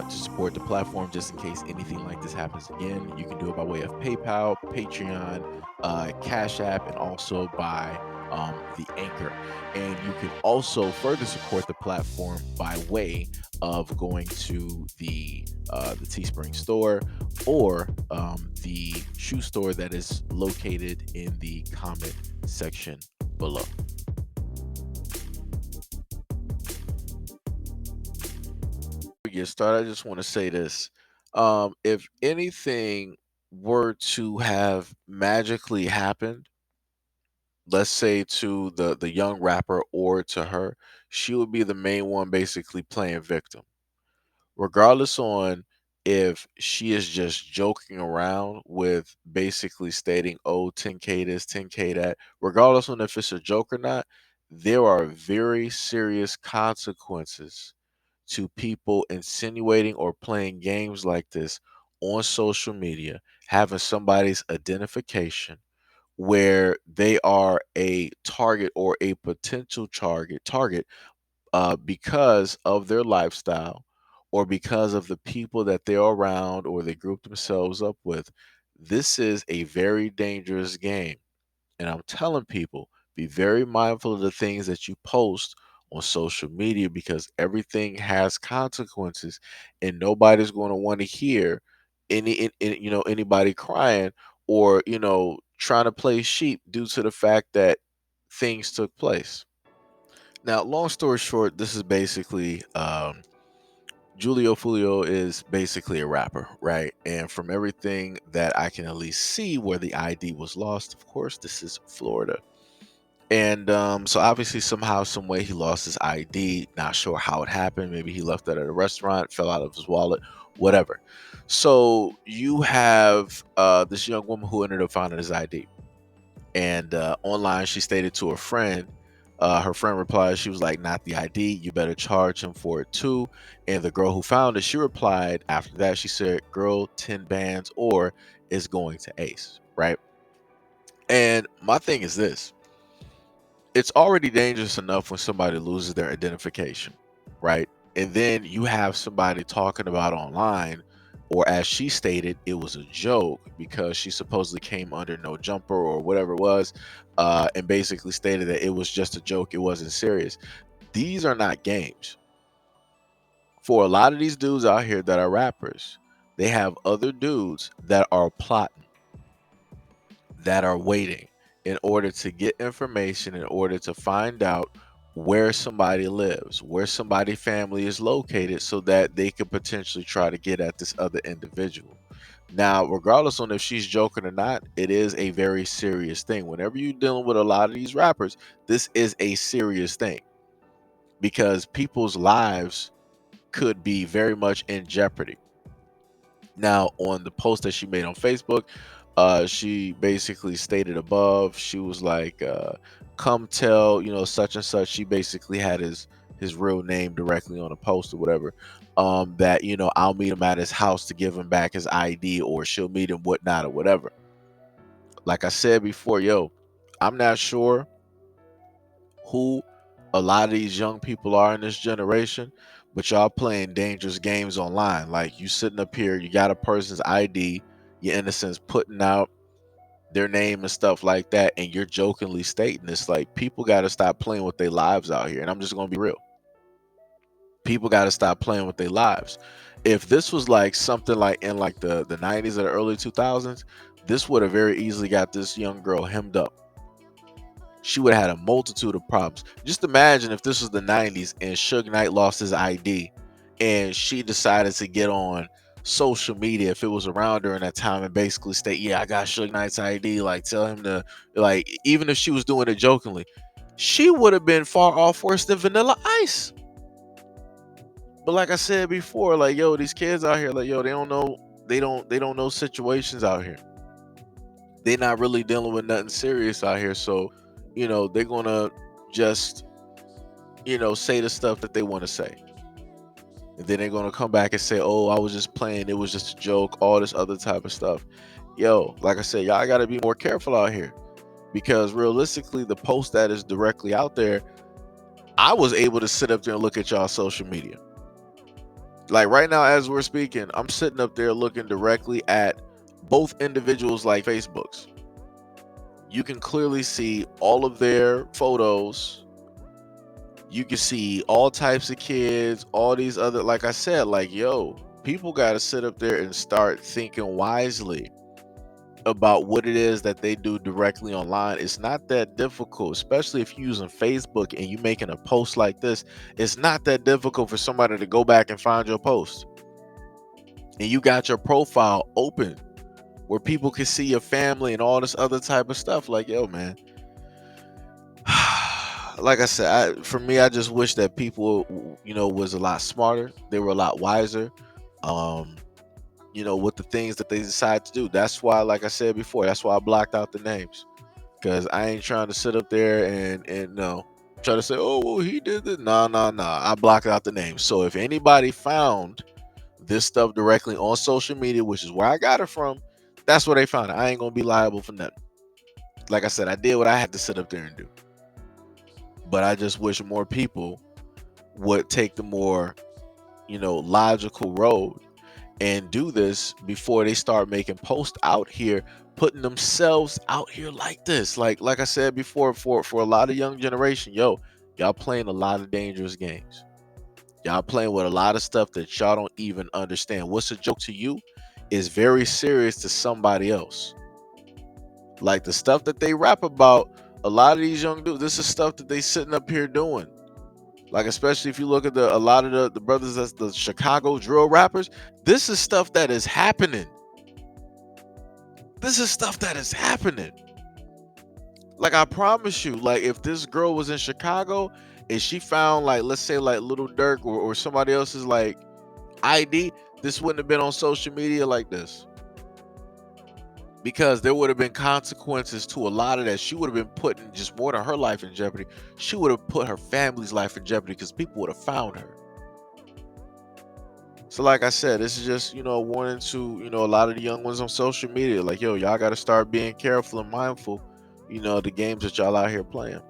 to support the platform just in case anything like this happens again, you can do it by way of PayPal, Patreon, Cash App, and also by the Anchor. And you can also further support the platform by way of going to the Teespring store or the shoe store that is located in the comment section below. We get started, I just want to say this. If anything were to have magically happened, let's say to the young rapper or to her, she would be the main one basically playing victim. Regardless on if she is just joking around with basically stating, oh, 10K this, 10K that, regardless on if it's a joke or not, there are very serious consequences to people insinuating or playing games like this on social media, having somebody's identification where they are a target or a potential target because of their lifestyle or because of the people that they're around or they group themselves up with. This is a very dangerous game. And I'm telling people, be very mindful of the things that you post on social media because everything has consequences and nobody's going to want to hear anybody crying or trying to play sheep due to the fact that things took place. Now, long story short, this is basically Julio Fulio is basically a rapper, right? And from everything that I can at least see where the ID was lost, of course, this is Florida. And so obviously somehow, some way he lost his ID. Not sure how it happened. Maybe he left that at a restaurant, fell out of his wallet, whatever. So you have this young woman who ended up finding his ID. And online, she stated to her friend, her friend replied, she was like, not the ID, you better charge him for it too. And the girl who found it, she replied after that, she said, girl, 10 bands or it's going to Ace, right? And my thing is this, it's already dangerous enough when somebody loses their identification, right? And then you have somebody talking about online, or as she stated, it was a joke because she supposedly came under no jumper or whatever it was, and basically stated that it was just a joke, it wasn't serious. These are not games. For a lot of these dudes out here that are rappers, they have other dudes that are plotting, that are waiting in order to get information, in order to find out where somebody lives, where somebody family is located, so that they could potentially try to get at this other individual. Now, regardless on if she's joking or not, it is a very serious thing. Whenever you're dealing with a lot of these rappers, this is a serious thing because people's lives could be very much in jeopardy. Now, on the post that she made on Facebook, she basically stated above, she was like, come tell, such and such. She basically had his real name directly on the post or whatever. That, I'll meet him at his house to give him back his ID, or she'll meet him whatnot or whatever. Like I said before, yo, I'm not sure who a lot of these young people are in this generation, but y'all playing dangerous games online. Like you sitting up here, you got a person's ID, you're in a sense putting out their name and stuff like that, and you're jokingly stating this. Like people got to stop playing with their lives out here, and I'm just gonna be real. People got to stop playing with their lives. If this was like something like in like the 90s or the early 2000s, this would have very easily got this young girl hemmed up. She would have had a multitude of problems. Just imagine if this was the 90s and Suge Knight lost his ID and she decided to get on social media if it was around during that time and basically state, yeah, I got Suge Knight's ID, like tell him to, like, even if she was doing it jokingly, she would have been far off worse than Vanilla Ice. But like I said before, like, yo, these kids out here, like, yo, they don't know situations out here. They're not really dealing with nothing serious out here. So, they're gonna just, say the stuff that they want to say. And then they're gonna come back and say, oh, I was just playing, it was just a joke, all this other type of stuff. Yo, like I said, y'all gotta be more careful out here. Because realistically, the post that is directly out there, I was able to sit up there and look at y'all social media. Like right now, as we're speaking, I'm sitting up there looking directly at both individuals like Facebooks. You can clearly see all of their photos. You can see all types of kids, all these other, like I said, like, yo, people got to sit up there and start thinking wisely about what it is that they do directly online. It's not that difficult, especially if you're using Facebook and you making a post like this. It's not that difficult for somebody to go back and find your post. And you got your profile open where people can see your family and all this other type of stuff. Like, yo, man. Like I said, for me, I just wish that people, was a lot smarter. They were a lot wiser. Um, with the things that they decide to do. That's why, like I said before, that's why I blocked out the names. Because I ain't trying to sit up there and no try to say, oh well, he did it. Nah. I blocked out the names. So if anybody found this stuff directly on social media, which is where I got it from, that's where they found it. I ain't gonna be liable for nothing. Like I said, I did what I had to sit up there and do. But I just wish more people would take the more, logical road and do this before they start making posts out here, putting themselves out here like this. Like I said before, for a lot of young generation, yo, y'all playing a lot of dangerous games. Y'all playing with a lot of stuff that y'all don't even understand. What's a joke to you is very serious to somebody else. Like the stuff that they rap about, a lot of these young dudes, this is stuff that they sitting up here doing. Like especially if you look at a lot of the brothers that's the Chicago drill rappers, this is stuff that is happening. This is stuff that is happening. Like I promise you, like if this girl was in Chicago and she found like let's say like Little Dirk or somebody else's like ID, this wouldn't have been on social media like this. Because there would have been consequences to a lot of that. She would have been putting just more than her life in jeopardy. She would have put her family's life in jeopardy because people would have found her. So like I said, this is just, a warning to, a lot of the young ones on social media. Like, yo, y'all got to start being careful and mindful, the games that y'all out here playing.